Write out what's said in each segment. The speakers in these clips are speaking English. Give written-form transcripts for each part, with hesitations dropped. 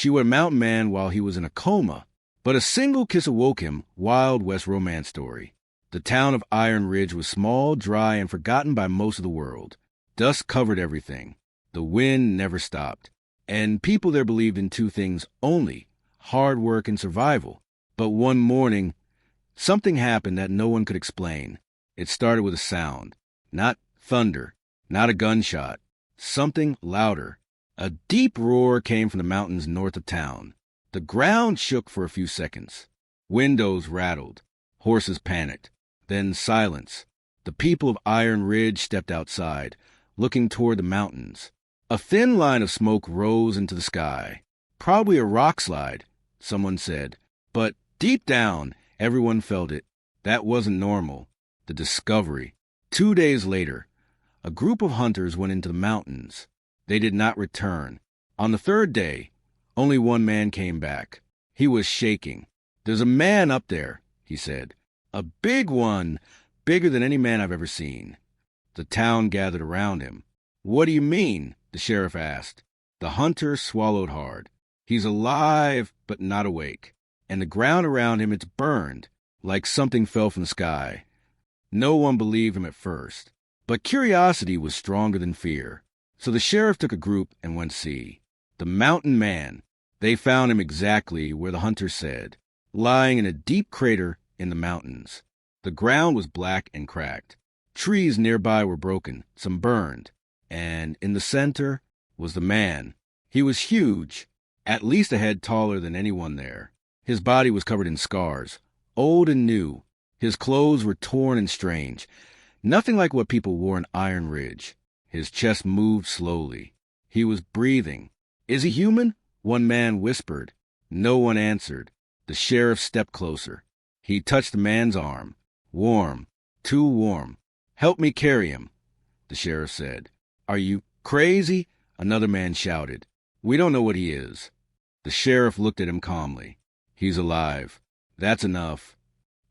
She would mount man while he was in a coma, but a single kiss awoke him. Wild West romance story. The town of Iron Ridge was small, dry, and forgotten by most of the world. Dust covered everything. The wind never stopped. And people there believed in two things only: hard work and survival. But one morning, something happened that no one could explain. It started with a sound. Not thunder, not a gunshot. Something louder. A deep roar came from the mountains north of town. The ground shook for a few seconds. Windows rattled. Horses panicked. Then silence. The people of Iron Ridge stepped outside, looking toward the mountains. A thin line of smoke rose into the sky. Probably a rock slide, someone said. But deep down, everyone felt it. That wasn't normal. The discovery. 2 days later, a group of hunters went into the mountains. They did not return. On the third day, only one man came back. He was shaking. "There's a man up there," he said. "A big one, bigger than any man I've ever seen." The town gathered around him. "What do you mean?" the sheriff asked. The hunter swallowed hard. "He's alive, but not awake. And the ground around him, it's burned, like something fell from the sky." No one believed him at first, but curiosity was stronger than fear. So the sheriff took a group and went to see. The mountain man. They found him exactly where the hunter said, lying in a deep crater in the mountains. The ground was black and cracked. Trees nearby were broken, some burned. And in the center was the man. He was huge, at least a head taller than anyone there. His body was covered in scars, old and new. His clothes were torn and strange, nothing like what people wore in Iron Ridge. His chest moved slowly. He was breathing. "Is he human?" one man whispered. No one answered. The sheriff stepped closer. He touched the man's arm. "Warm, too warm. Help me carry him," the sheriff said. "Are you crazy?" another man shouted. "We don't know what he is." The sheriff looked at him calmly. "He's alive. That's enough."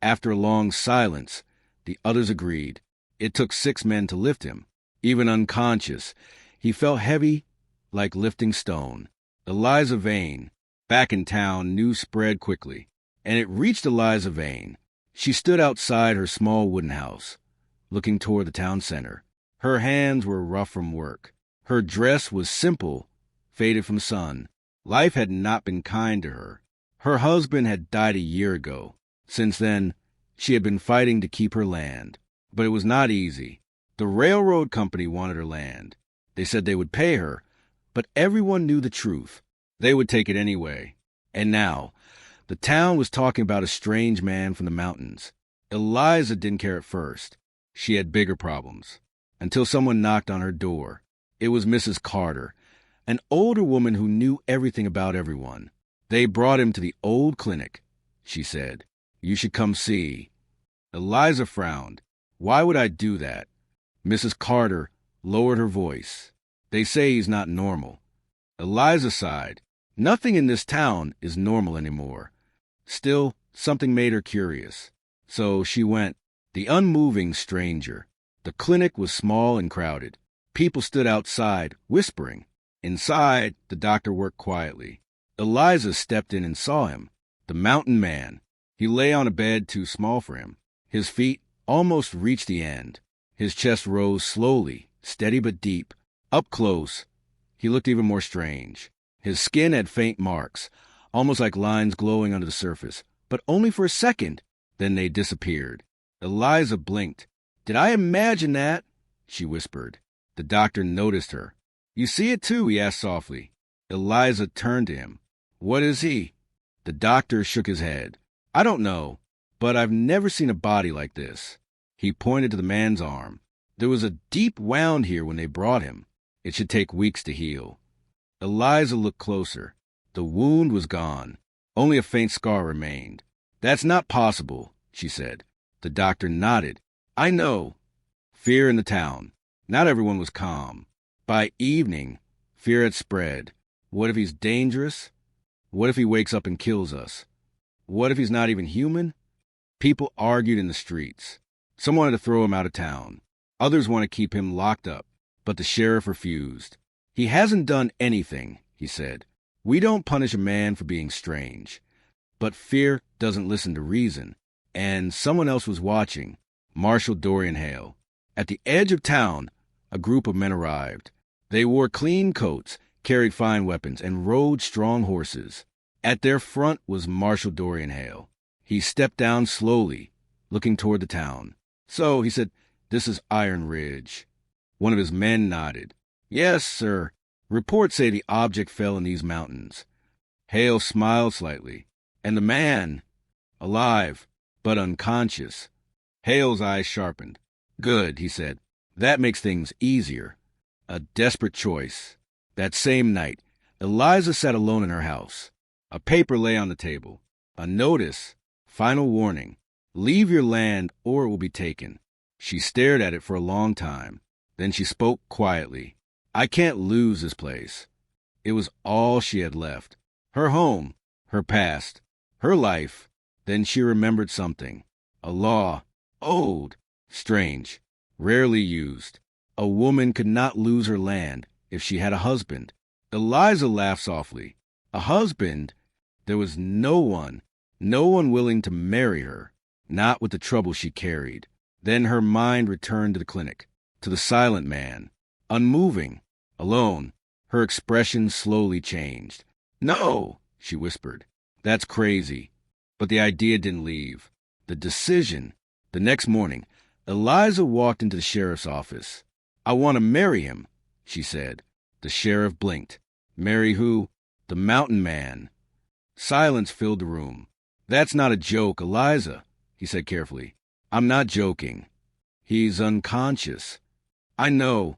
After a long silence, the others agreed. It took 6 men to lift him. Even unconscious, he felt heavy, like lifting stone. Eliza Vane. Back in town, news spread quickly, and it reached Eliza Vane. She stood outside her small wooden house, looking toward the town center. Her hands were rough from work. Her dress was simple, faded from sun. Life had not been kind to her. Her husband had died a year ago. Since then, she had been fighting to keep her land. But it was not easy. The railroad company wanted her land. They said they would pay her, but everyone knew the truth. They would take it anyway. And now, the town was talking about a strange man from the mountains. Eliza didn't care at first. She had bigger problems. Until someone knocked on her door. It was Mrs. Carter, an older woman who knew everything about everyone. "They brought him to the old clinic," she said. "You should come see." Eliza frowned. "Why would I do that?" Mrs. Carter lowered her voice. "They say he's not normal." Eliza sighed. Nothing in this town is normal anymore. Still, something made her curious. So she went. The unmoving stranger. The clinic was small and crowded. People stood outside, whispering. Inside, the doctor worked quietly. Eliza stepped in and saw him. The mountain man. He lay on a bed too small for him. His feet almost reached the end. His chest rose slowly, steady but deep. Up close, he looked even more strange. His skin had faint marks, almost like lines glowing under the surface, but only for a second. Then they disappeared. Eliza blinked. "Did I imagine that?" she whispered. The doctor noticed her. "You see it too?" he asked softly. Eliza turned to him. "What is he?" The doctor shook his head. "I don't know, but I've never seen a body like this." He pointed to the man's arm. "There was a deep wound here when they brought him. It should take weeks to heal." Eliza looked closer. The wound was gone. Only a faint scar remained. "That's not possible," she said. The doctor nodded. "I know." Fear in the town. Not everyone was calm. By evening, fear had spread. What if he's dangerous? What if he wakes up and kills us? What if he's not even human? People argued in the streets. Some wanted to throw him out of town. Others wanted to keep him locked up. But the sheriff refused. "He hasn't done anything," he said. We don't punish a man for being strange. But fear doesn't listen to reason. And someone else was watching, Marshal Dorian Hale. At the edge of town, a group of men arrived. They wore clean coats, carried fine weapons, and rode strong horses. At their front was Marshal Dorian Hale. He stepped down slowly, looking toward the town. "So," he said, "this is Iron Ridge." One of his men nodded. "Yes, sir. Reports say the object fell in these mountains." Hale smiled slightly. "And the man? Alive, but unconscious." Hale's eyes sharpened. "Good," he said. "That makes things easier." A desperate choice. That same night, Eliza sat alone in her house. A paper lay on the table. A notice. Final warning. Leave your land or it will be taken. She stared at it for a long time. Then she spoke quietly. "I can't lose this place." It was all she had left. Her home, her past, her life. Then she remembered something. A law. Old. Strange. Rarely used. A woman could not lose her land if she had a husband. Eliza laughed softly. A husband? There was no one willing to marry her, not with the trouble she carried. Then her mind returned to the clinic, to the silent man, unmoving, alone. Her expression slowly changed. "No," she whispered. "That's crazy." But the idea didn't leave. The decision. The next morning, Eliza walked into the sheriff's office. "I want to marry him," she said. The sheriff blinked. "Marry who?" "The mountain man." Silence filled the room. "That's not a joke, Eliza," he said carefully. "I'm not joking. He's unconscious." "I know."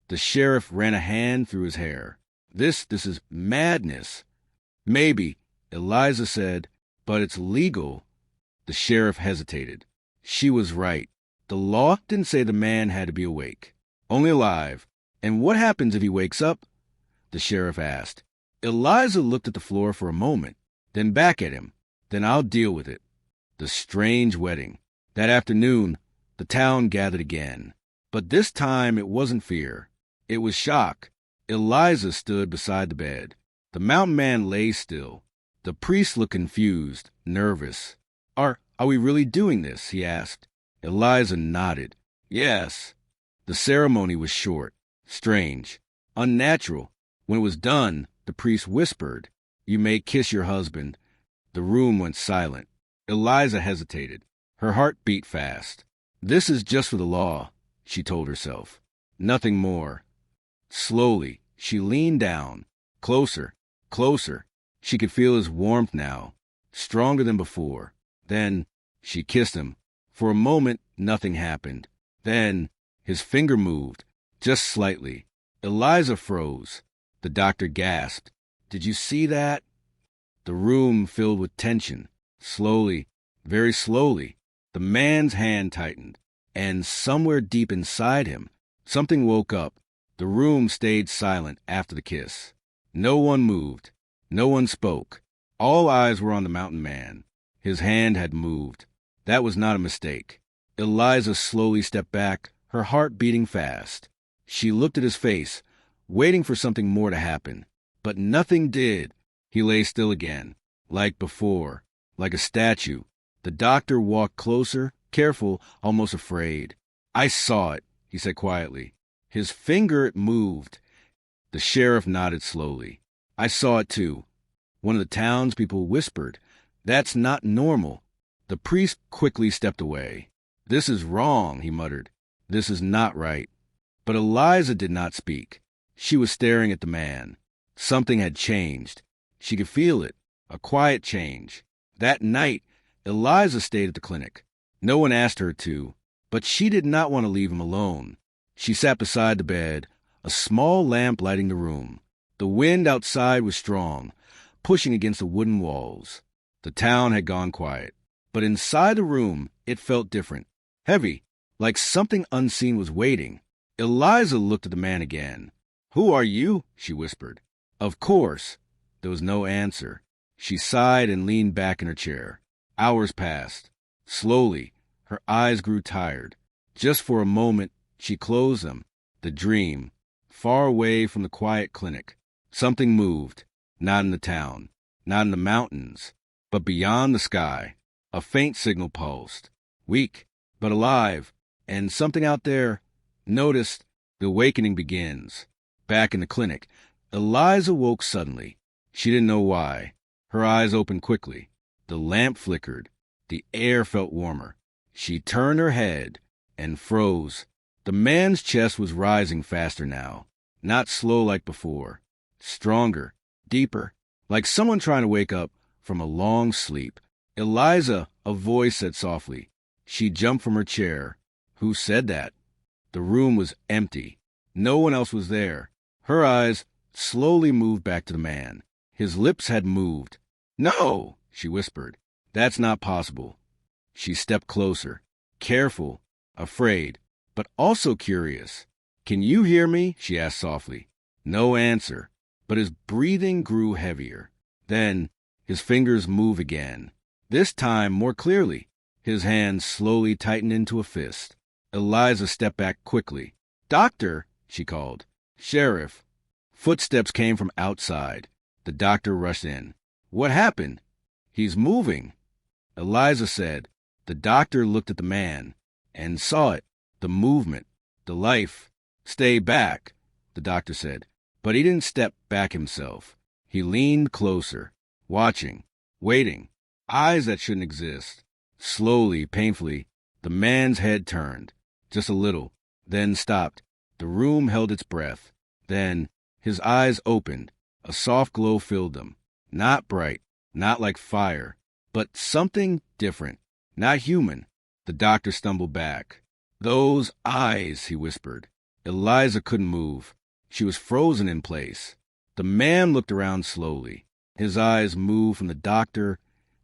The sheriff ran a hand through his hair. This is madness." "Maybe," Eliza said, "but it's legal." The sheriff hesitated. She was right. The law didn't say the man had to be awake, only alive. "And what happens if he wakes up?" the sheriff asked. Eliza looked at the floor for a moment, then back at him. "Then I'll deal with it." The strange wedding. That afternoon, the town gathered again. But this time it wasn't fear. It was shock. Eliza stood beside the bed. The mountain man lay still. The priest looked confused, nervous. Are we really doing this?" he asked. Eliza nodded. "Yes." The ceremony was short, strange, unnatural. When it was done, the priest whispered, "You may kiss your husband." The room went silent. Eliza hesitated. Her heart beat fast. "This is just for the law," she told herself. Nothing more. Slowly, she leaned down. Closer, closer. She could feel his warmth now, stronger than before. Then she kissed him. For a moment, nothing happened. Then his finger moved, just slightly. Eliza froze. The doctor gasped. "Did you see that?" The room filled with tension. Slowly, very slowly, the man's hand tightened. And somewhere deep inside him, something woke up. The room stayed silent after the kiss. No one moved. No one spoke. All eyes were on the mountain man. His hand had moved. That was not a mistake. Eliza slowly stepped back, her heart beating fast. She looked at his face, waiting for something more to happen. But nothing did. He lay still again, like before, like a statue. The doctor walked closer, careful, almost afraid. "I saw it," he said quietly. His finger moved. The sheriff nodded slowly. "I saw it too." One of the townspeople whispered, "That's not normal." The priest quickly stepped away. "This is wrong," he muttered. "This is not right." But Eliza did not speak. She was staring at the man. Something had changed. She could feel it, a quiet change. That night, Eliza stayed at the clinic. No one asked her to, but she did not want to leave him alone. She sat beside the bed, a small lamp lighting the room. The wind outside was strong, pushing against the wooden walls. The town had gone quiet. But inside the room, it felt different. Heavy, like something unseen was waiting. Eliza looked at the man again. "Who are you?" she whispered. "Of course." There was no answer. She sighed and leaned back in her chair. Hours passed. Slowly, her eyes grew tired. Just for a moment, she closed them. The dream, far away from the quiet clinic. Something moved. Not in the town, not in the mountains, but beyond the sky. A faint signal pulsed, weak, but alive, and something out there noticed. The awakening begins. Back in the clinic, Eliza woke suddenly. She didn't know why. Her eyes opened quickly. The lamp flickered. The air felt warmer. She turned her head and froze. The man's chest was rising faster now, not slow like before. Stronger, deeper, like someone trying to wake up from a long sleep. "Eliza," a voice said softly. She jumped from her chair. Who said that? The room was empty. No one else was there. Her eyes slowly moved back to the man. His lips had moved. "No," she whispered. "That's not possible." She stepped closer, careful, afraid, but also curious. "Can you hear me?" she asked softly. No answer, but his breathing grew heavier. Then his fingers moved again, this time more clearly. His hands slowly tightened into a fist. Eliza stepped back quickly. "Doctor," she called. "Sheriff." Footsteps came from outside. The doctor rushed in. "What happened?" "He's moving," Eliza said. The doctor looked at the man and saw it, the movement, the life. "Stay back," the doctor said. But he didn't step back himself. He leaned closer, watching, waiting, eyes that shouldn't exist. Slowly, painfully, the man's head turned, just a little, then stopped. The room held its breath. Then his eyes opened. A soft glow filled them. Not bright, not like fire, but something different, not human. The doctor stumbled back. "Those eyes," he whispered. Eliza couldn't move. She was frozen in place. The man looked around slowly. His eyes moved from the doctor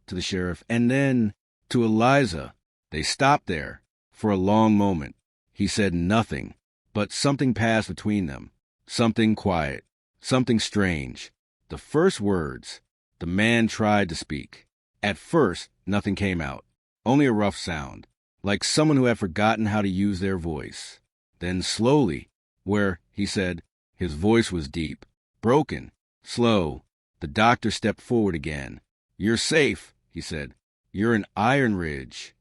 to the sheriff and then to Eliza. They stopped there for a long moment. He said nothing, but something passed between them. Something quiet, something strange. The first words. The man tried to speak. At first, nothing came out, only a rough sound, like someone who had forgotten how to use their voice. Then slowly, where, he said, his voice was deep, broken, slow. The doctor stepped forward again. "You're safe," he said. "You're in Iron Ridge."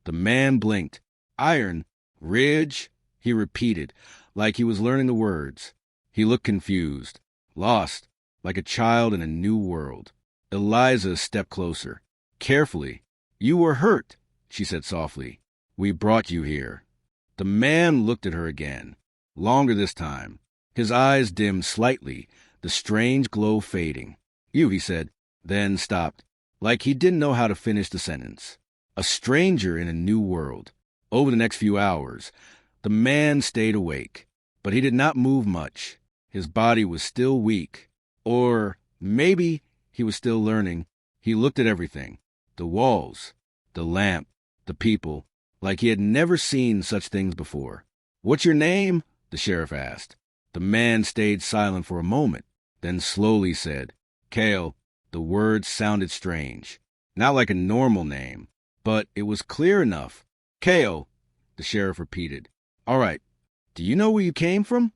The man blinked. "Iron Ridge?" he repeated, like he was learning the words. He looked confused, lost, like a child in a new world. Eliza stepped closer, carefully. "You were hurt," she said softly. "We brought you here." The man looked at her again, longer this time. His eyes dimmed slightly, the strange glow fading. "You," he said, then stopped, like he didn't know how to finish the sentence. A stranger in a new world. Over the next few hours, the man stayed awake, but he did not move much. His body was still weak. Or maybe he was still learning. He looked at everything. The walls, the lamp, the people, like he had never seen such things before. "What's your name?" the sheriff asked. The man stayed silent for a moment, then slowly said, "Cale." The words sounded strange, not like a normal name, but it was clear enough. "Cale," the sheriff repeated. "All right. Do you know where you came from?"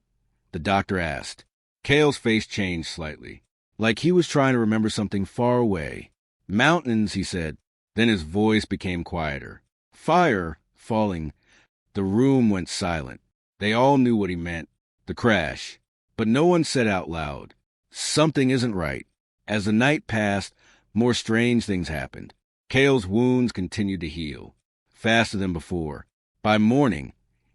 the doctor asked. Cale's face changed slightly, like he was trying to remember something far away. "Mountains," he said. Then his voice became quieter. "Fire falling." The room went silent. They all knew what he meant, the crash. But no one said out loud, "Something isn't right." As the night passed, more strange things happened. Cale's wounds continued to heal, faster than before. By morning,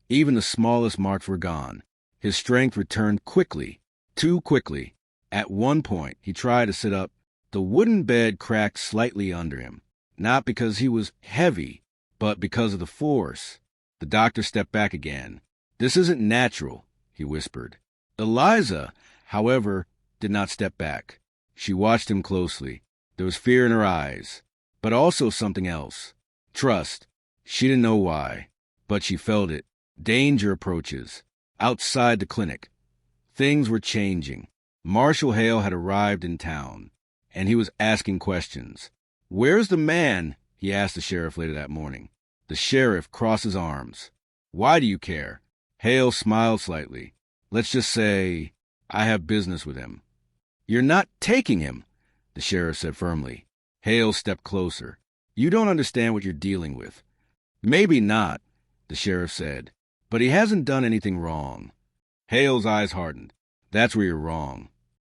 even the smallest marks were gone. His strength returned quickly, too quickly. At one point, he tried to sit up. The wooden bed cracked slightly under him, not because he was heavy, but because of the force. The doctor stepped back again. "This isn't natural," he whispered. Eliza, however, did not step back. She watched him closely. There was fear in her eyes, but also something else. Trust. She didn't know why, but she felt it. Danger approaches. Outside the clinic, things were changing. Marshal Hale had arrived in town, and he was asking questions. "Where's the man?" he asked the sheriff later that morning. The sheriff crossed his arms. "Why do you care?" Hale smiled slightly. "Let's just say I have business with him." "You're not taking him," the sheriff said firmly. Hale stepped closer. "You don't understand what you're dealing with." "Maybe not," the sheriff said, "but he hasn't done anything wrong." Hale's eyes hardened. "That's where you're wrong."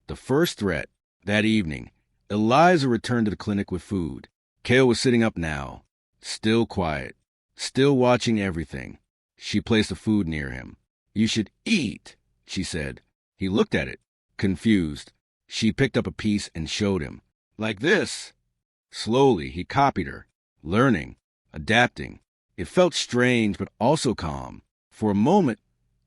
The first threat, that evening, Eliza returned to the clinic with food. Cale was sitting up now, still quiet, still watching everything. She placed the food near him. "You should eat," she said. He looked at it, confused. She picked up a piece and showed him. "Like this." Slowly, he copied her, learning, adapting. It felt strange, but also calm. For a moment,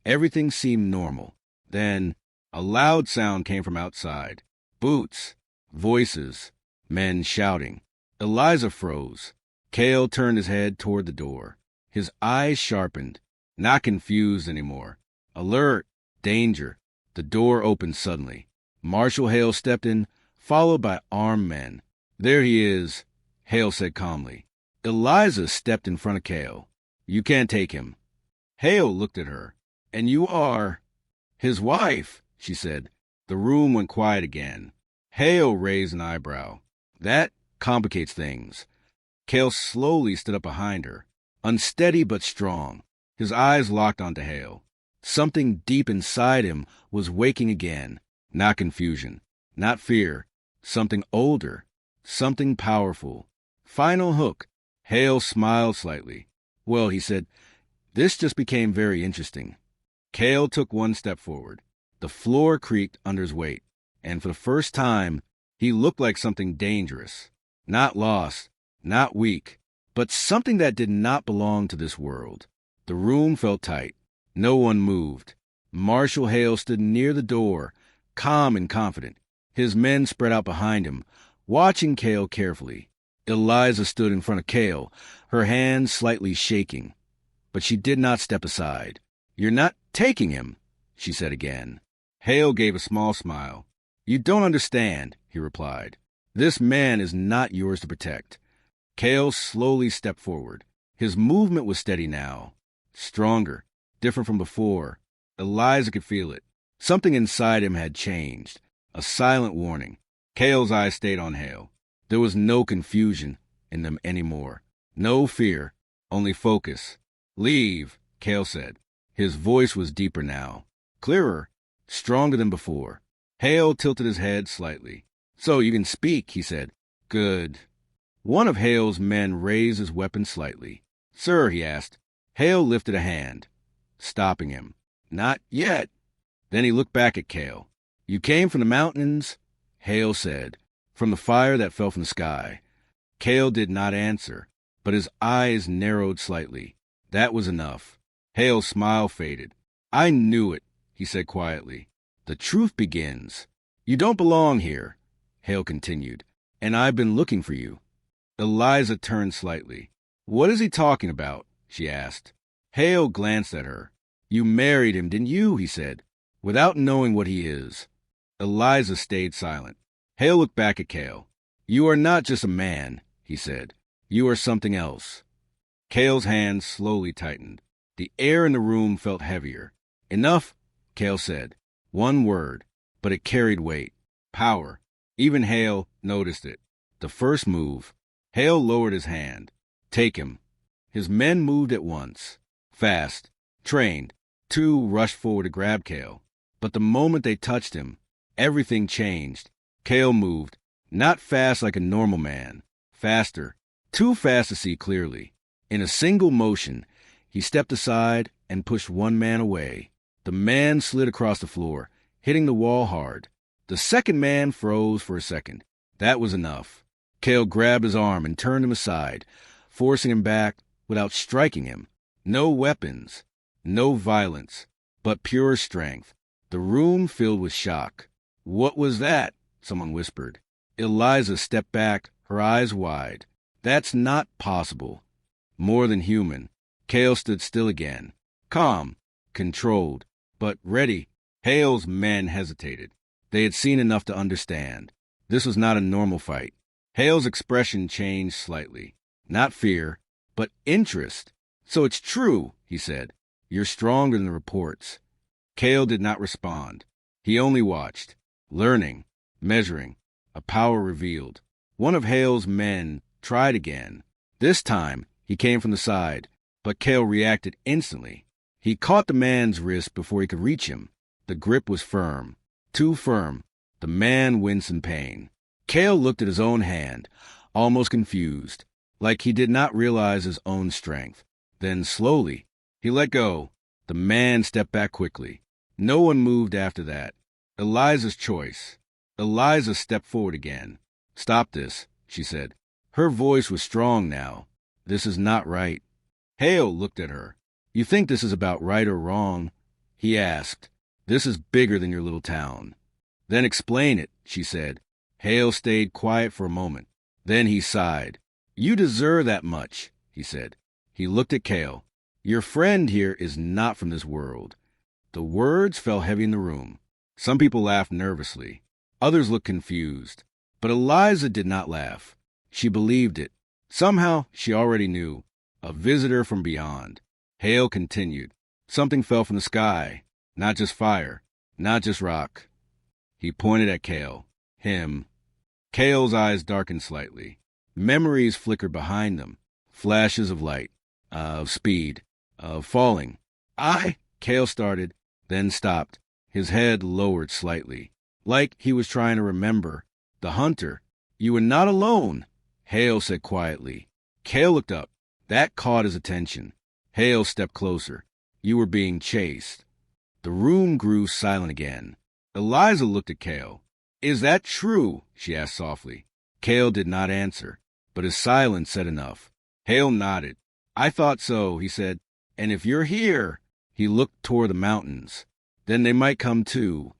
everything seemed normal. Then, a loud sound came from outside. Boots, voices, men shouting. Eliza froze. Cale turned his head toward the door. His eyes sharpened, not confused anymore. Alert, danger. The door opened suddenly. Marshal Hale stepped in, followed by armed men. "There he is," Hale said calmly. Eliza stepped in front of Cale. "You can't take him." Hale looked at her. "And you are—" "His wife," she said. The room went quiet again. Hale raised an eyebrow. "That complicates things." Cale slowly stood up behind her, unsteady but strong. His eyes locked onto Hale. Something deep inside him was waking again. Not confusion, not fear. Something older, something powerful. Final hook. Hale smiled slightly. "Well," he said, "this just became very interesting." Cale took one step forward. The floor creaked under his weight, and for the first time, he looked like something dangerous. Not lost, not weak, but something that did not belong to this world. The room felt tight. No one moved. Marshal Hale stood near the door, calm and confident. His men spread out behind him, watching Cale carefully. Eliza stood in front of Cale, her hands slightly shaking. But she did not step aside. "You're not taking him," she said again. Hale gave a small smile. "You don't understand," he replied. "This man is not yours to protect." Cale slowly stepped forward. His movement was steady now. Stronger, different from before. Eliza could feel it. Something inside him had changed. A silent warning. Cale's eyes stayed on Hale. There was no confusion in them anymore. No fear, only focus. "Leave," Cale said. His voice was deeper now. Clearer, stronger than before. Hale tilted his head slightly. "So you can speak," he said. "Good." One of Hale's men raised his weapon slightly. "Sir," he asked. Hale lifted a hand, stopping him. "Not yet." Then he looked back at Cale. "You came from the mountains?" Hale said. "From the fire that fell from the sky." Cale did not answer, but his eyes narrowed slightly. That was enough. Hale's smile faded. "I knew it," he said quietly. "The truth begins. You don't belong here," Hale continued, "and I've been looking for you." Eliza turned slightly. "What is he talking about?" she asked. Hale glanced at her. "You married him, didn't you?" he said, "without knowing what he is." Eliza stayed silent. Hale looked back at Cale. "You are not just a man," he said. "You are something else." Cale's hands slowly tightened. The air in the room felt heavier. "Enough," Cale said. One word, but it carried weight. Power. Even Hale noticed it. The first move. Hale lowered his hand. "Take him." His men moved at once. Fast. Trained. Two rushed forward to grab Cale. But the moment they touched him, everything changed. Cale moved. Not fast like a normal man. Faster. Too fast to see clearly. In a single motion, he stepped aside and pushed one man away. The man slid across the floor, hitting the wall hard. The second man froze for a second. That was enough. Cale grabbed his arm and turned him aside, forcing him back without striking him. No weapons, no violence, but pure strength. The room filled with shock. "What was that?" someone whispered. Eliza stepped back, her eyes wide. "That's not possible." More than human. Cale stood still again. Calm, controlled, but ready. Hale's men hesitated. They had seen enough to understand. This was not a normal fight. Hale's expression changed slightly. Not fear, but interest. "So it's true," he said. "You're stronger than the reports." Cale did not respond. He only watched, learning. Measuring. A power revealed. One of Hale's men tried again. This time, he came from the side, but Cale reacted instantly. He caught the man's wrist before he could reach him. The grip was firm. Too firm. The man winced in pain. Cale looked at his own hand, almost confused, like he did not realize his own strength. Then, slowly, he let go. The man stepped back quickly. No one moved after that. Eliza's choice. Eliza stepped forward again. "Stop this," she said. Her voice was strong now. "This is not right." Hale looked at her. "You think this is about right or wrong?" he asked. "This is bigger than your little town." "Then explain it," she said. Hale stayed quiet for a moment. Then he sighed. "You deserve that much," he said. He looked at Cale. "Your friend here is not from this world." The words fell heavy in the room. Some people laughed nervously. Others looked confused. But Eliza did not laugh. She believed it. Somehow, she already knew. A visitor from beyond. Hale continued. "Something fell from the sky. Not just fire. Not just rock." He pointed at Cale. Him. Cale's eyes darkened slightly. Memories flickered behind them. Flashes of light. Of speed. Of falling. Cale started, then stopped. His head lowered slightly. Like he was trying to remember. "The hunter. You were not alone," Hale said quietly. Cale looked up. That caught his attention. Hale stepped closer. "You were being chased." The room grew silent again. Eliza looked at Cale. "Is that true?" she asked softly. Cale did not answer, but his silence said enough. Hale nodded. "I thought so," he said. "And if you're here—" He looked toward the mountains. "Then they might come too."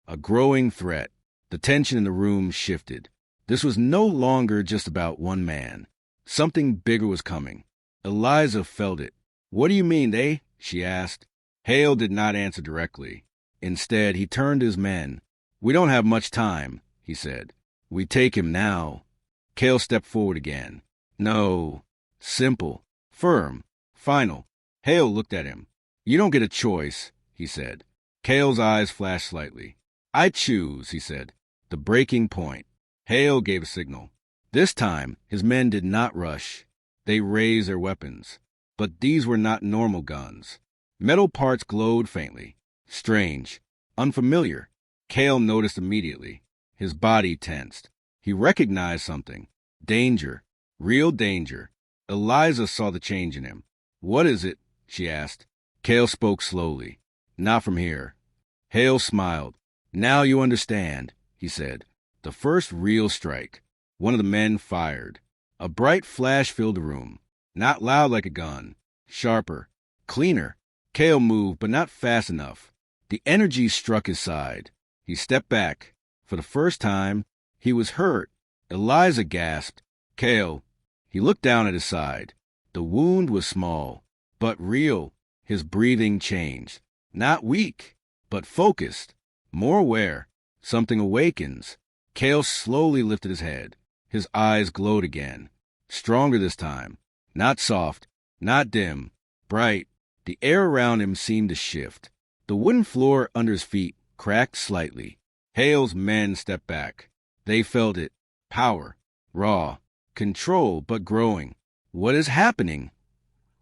A growing threat. The tension in the room shifted. This was no longer just about one man. Something bigger was coming. Eliza felt it. "What do you mean, they?" she asked. Hale did not answer directly. Instead, he turned to his men. "We don't have much time," he said. "We take him now." Cale stepped forward again. "No." Simple. Firm. Final. Hale looked at him. "You don't get a choice," he said. Cale's eyes flashed slightly. "I choose," he said. The breaking point. Hale gave a signal. This time, his men did not rush. They raised their weapons. But these were not normal guns. Metal parts glowed faintly. Strange. Unfamiliar. Cale noticed immediately. His body tensed. He recognized something. Danger. Real danger. Eliza saw the change in him. "What is it?" she asked. Cale spoke slowly. "Not from here." Hale smiled. "Now you understand," he said. The first real strike. One of the men fired. A bright flash filled the room. Not loud like a gun. Sharper. Cleaner. Cale moved, but not fast enough. The energy struck his side. He stepped back. For the first time, he was hurt. Eliza gasped. "Cale." He looked down at his side. The wound was small, but real. His breathing changed. Not weak, but focused. More aware. Something awakens. Cale slowly lifted his head. His eyes glowed again. Stronger this time. Not soft. Not dim. Bright. The air around him seemed to shift. The wooden floor under his feet cracked slightly. Hale's men stepped back. They felt it. Power. Raw. Control, but growing. "What is happening?"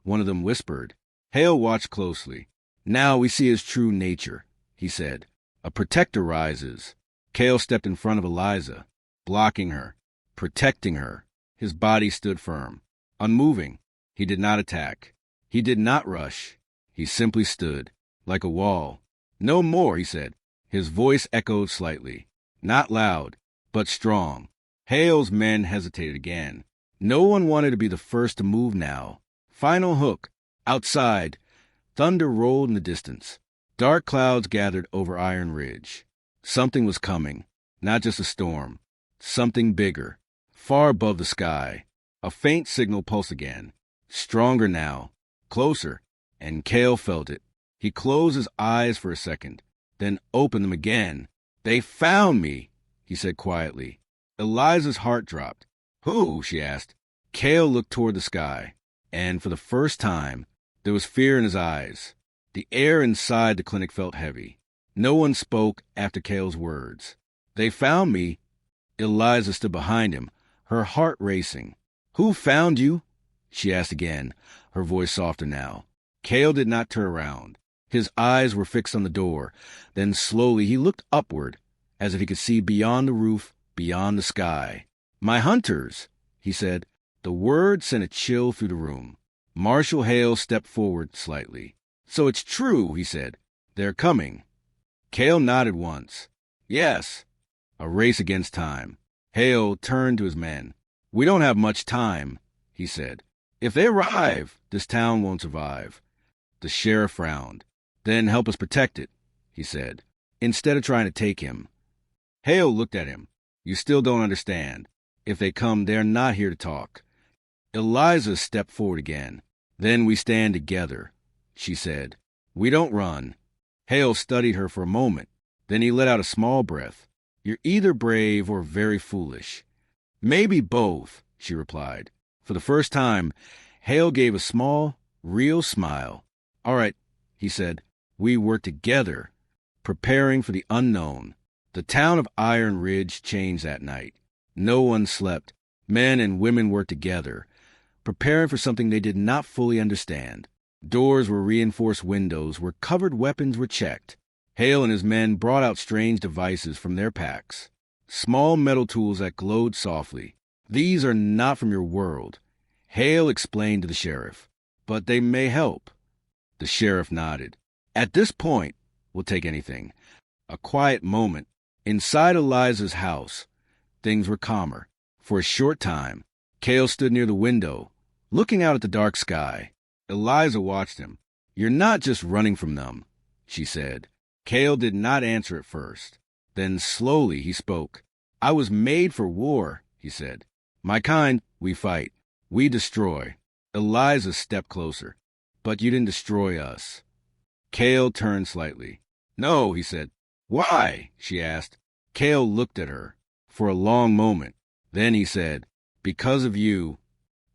one of them whispered. Hale watched closely. "Now we see his true nature," he said. "A protector rises." Cale stepped in front of Eliza, blocking her, protecting her. His body stood firm, unmoving. He did not attack. He did not rush. He simply stood, like a wall. "No more," he said. His voice echoed slightly. Not loud, but strong. Hale's men hesitated again. No one wanted to be the first to move now. Final hook. Outside. Thunder rolled in the distance. Dark clouds gathered over Iron Ridge. Something was coming. Not just a storm. Something bigger. Far above the sky. A faint signal pulsed again. Stronger now. Closer. And Cale felt it. He closed his eyes for a second, then opened them again. "They found me," he said quietly. Eliza's heart dropped. "Who?" she asked. Cale looked toward the sky, and for the first time, there was fear in his eyes. The air inside the clinic felt heavy. No one spoke after Cale's words. They found me. Eliza stood behind him, her heart racing. Who found you? She asked again, her voice softer now. Cale did not turn around. His eyes were fixed on the door. Then slowly he looked upward, as if he could see beyond the roof, beyond the sky. My hunters, he said. The word sent a chill through the room. Marshal Hale stepped forward slightly. So it's true, he said. They're coming. Cale nodded once. Yes. A race against time. Hale turned to his men. We don't have much time, he said. If they arrive, this town won't survive. The sheriff frowned. Then help us protect it, he said, instead of trying to take him. Hale looked at him. You still don't understand. If they come, they're not here to talk. Eliza stepped forward again. Then we stand together, she said. We don't run. Hale studied her for a moment. Then he let out a small breath. You're either brave or very foolish. Maybe both, she replied. For the first time, Hale gave a small, real smile. All right, he said. We work together, preparing for the unknown. The town of Iron Ridge changed that night. No one slept. Men and women worked together, preparing for something they did not fully understand. Doors were reinforced windows where covered weapons were checked. Hale and his men brought out strange devices from their packs. Small metal tools that glowed softly. These are not from your world, Hale explained to the sheriff. But they may help. The sheriff nodded. At this point, we'll take anything. A quiet moment. Inside Eliza's house, things were calmer. For a short time, Cale stood near the window, looking out at the dark sky. Eliza watched him. You're not just running from them, she said. Cale did not answer at first. Then slowly he spoke. I was made for war, he said. My kind, we fight. We destroy. Eliza stepped closer. But you didn't destroy us. Cale turned slightly. No, he said. Why? She asked. Cale looked at her for a long moment. Then he said, because of you.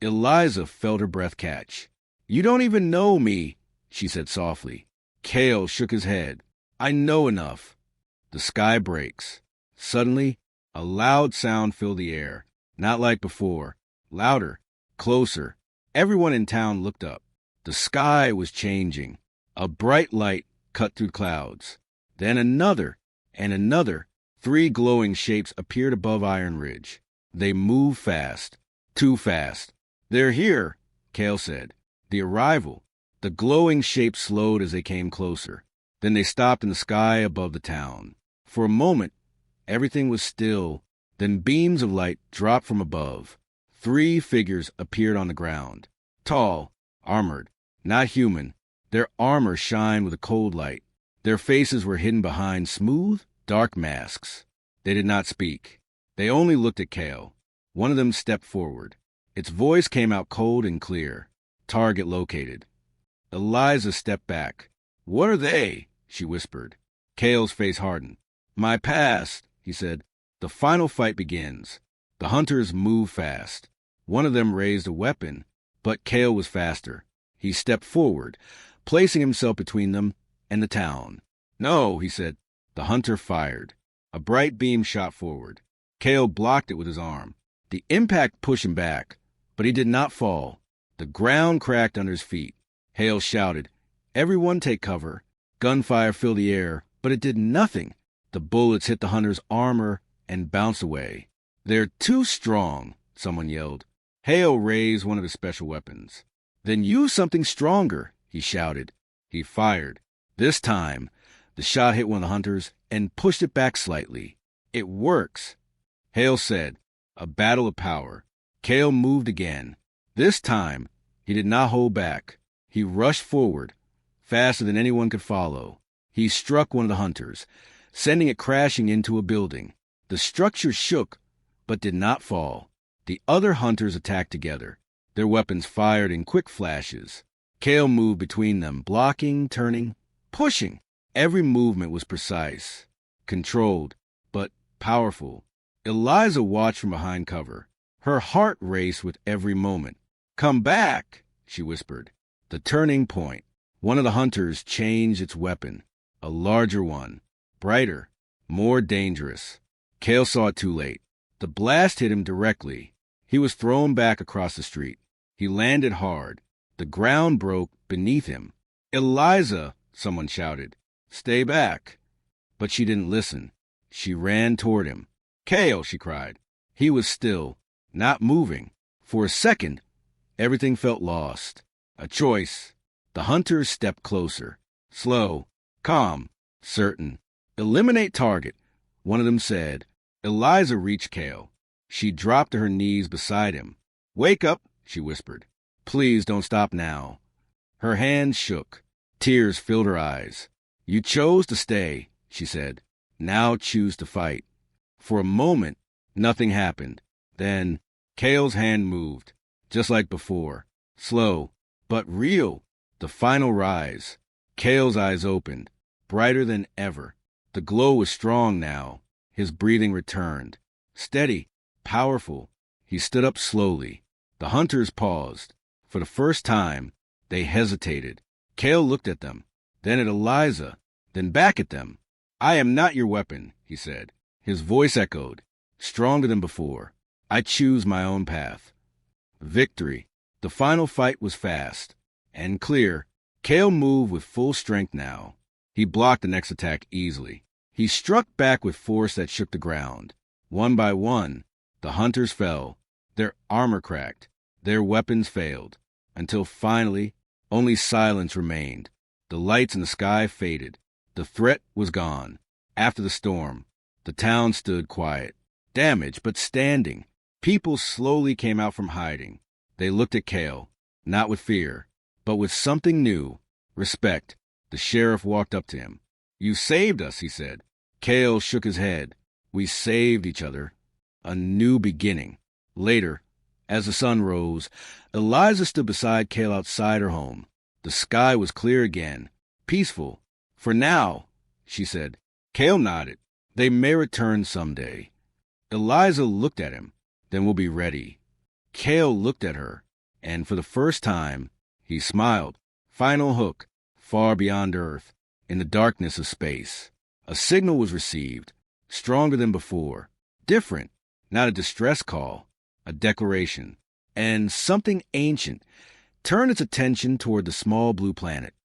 Eliza felt her breath catch. You don't even know me, she said softly. Cale shook his head. I know enough. The sky breaks. Suddenly, a loud sound filled the air. Not like before. Louder. Closer. Everyone in town looked up. The sky was changing. A bright light cut through clouds. Then another and another. 3 glowing shapes appeared above Iron Ridge. They moved fast. Too fast. They're here, Cale said. The arrival. The glowing shapes slowed as they came closer. Then they stopped in the sky above the town. For a moment, everything was still. Then beams of light dropped from above. 3 figures appeared on the ground. Tall, armored, not human. Their armor shined with a cold light. Their faces were hidden behind smooth, dark masks. They did not speak. They only looked at Cale. One of them stepped forward. Its voice came out cold and clear. Target located. Eliza stepped back. What are they? She whispered. Cale's face hardened. My past, he said. The final fight begins. The hunters move fast. One of them raised a weapon, but Cale was faster. He stepped forward, placing himself between them and the town. No, he said. The hunter fired. A bright beam shot forward. Cale blocked it with his arm. The impact pushed him back, but he did not fall. The ground cracked under his feet. Hale shouted, Everyone take cover. Gunfire filled the air, but it did nothing. The bullets hit the hunter's armor and bounced away. They're too strong, someone yelled. Hale raised one of his special weapons. Then use something stronger, he shouted. He fired. This time, the shot hit one of the hunters and pushed it back slightly. It works, Hale said. A battle of power. Cale moved again. This time, he did not hold back. He rushed forward, faster than anyone could follow. He struck one of the hunters, sending it crashing into a building. The structure shook, but did not fall. The other hunters attacked together. Their weapons fired in quick flashes. Cale moved between them, blocking, turning, pushing. Every movement was precise, controlled, but powerful. Eliza watched from behind cover. Her heart raced with every moment. Come back, she whispered. The turning point. One of the hunters changed its weapon. A larger one. Brighter. More dangerous. Cale saw it too late. The blast hit him directly. He was thrown back across the street. He landed hard. The ground broke beneath him. "Eliza!" someone shouted. "Stay back." But she didn't listen. She ran toward him. "Cale!" she cried. He was still, not moving. For a second, everything felt lost. A choice. The hunters stepped closer. Slow, calm, certain. "Eliminate target," one of them said. Eliza reached Cale. She dropped to her knees beside him. "Wake up," she whispered. "Please don't stop now." Her hands shook. Tears filled her eyes. "You chose to stay," she said. "Now choose to fight." For a moment, nothing happened. Then, Cale's hand moved, just like before. Slow, but real. The final rise. Cale's eyes opened, brighter than ever. The glow was strong now. His breathing returned. Steady, powerful. He stood up slowly. The hunters paused. For the first time, they hesitated. Cale looked at them, then at Eliza, then back at them. "I am not your weapon," he said. His voice echoed, stronger than before. "I choose my own path." Victory. The final fight was fast and clear. Cale moved with full strength now. He blocked the next attack easily. He struck back with force that shook the ground. One by one, the hunters fell. Their armor cracked. Their weapons failed. Until finally, only silence remained. The lights in the sky faded. The threat was gone. After the storm, the town stood quiet. Damaged, but standing. People slowly came out from hiding. They looked at Cale, not with fear, but with something new. Respect. The sheriff walked up to him. "You saved us," he said. Cale shook his head. "We saved each other." A new beginning. Later, as the sun rose, Eliza stood beside Cale outside her home. The sky was clear again, peaceful. "For now," she said. Cale nodded. "They may return someday." Eliza looked at him. "Then we'll be ready." Cale looked at her, and for the first time, he smiled. Final hook, far beyond Earth, in the darkness of space. A signal was received, stronger than before. Different, not a distress call, a declaration. And something ancient turned its attention toward the small blue planet.